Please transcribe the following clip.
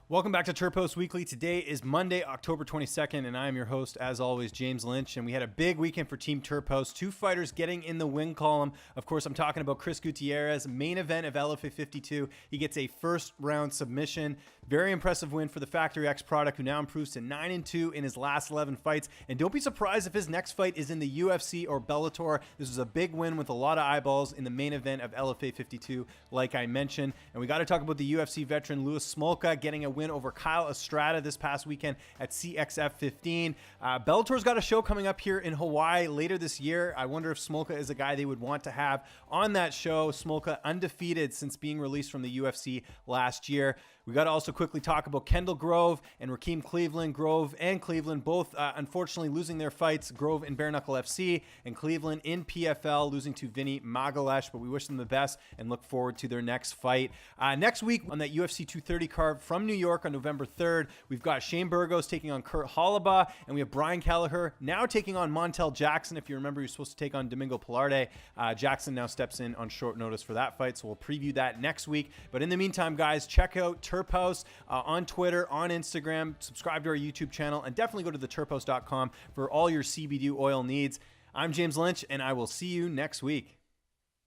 Welcome back to Terphouse Weekly. Today is Monday, October 22nd, and I am your host, as always, James Lynch. And we had a big weekend for Team Terphouse. Two fighters getting in the win column. Of course, I'm talking about Chris Gutierrez, main event of LFA 52. He gets a first-round submission. Very impressive win for the Factory X product, who now improves to 9-2 in his last 11 fights. And don't be surprised if his next fight is in the UFC or Bellator. This was a big win with a lot of eyeballs in the main event of LFA 52, like I mentioned. And we got to talk about the UFC veteran Louis Smolka getting a win over Kyle Estrada this past weekend at CXF 15. Bellator's got a show coming up here in Hawaii later this year. I wonder if Smolka is a guy they would want to have on that show. Smolka undefeated since being released from the UFC last year. We got to also quickly talk about Kendall Grove and Rakeem Cleveland. Grove and Cleveland both unfortunately losing their fights. Grove in Bare Knuckle FC and Cleveland in PFL, losing to Vinny Magalesh, but we wish them the best and look forward to their next fight. Next week on that UFC 230 card from New York on November 3rd, we've got Shane Burgos taking on Kurt Hollabaugh, and we have Brian Kelleher now taking on Montel Jackson. If you remember, he was supposed to take on Domingo Pilarde. Jackson now steps in on short notice for that fight, so we'll preview that next week. But in the meantime, guys, check out Terphouse on Twitter, on Instagram, subscribe to our YouTube channel, and definitely go to theterphouse.com for all your CBD oil needs. I'm James Lynch, and I will see you next week.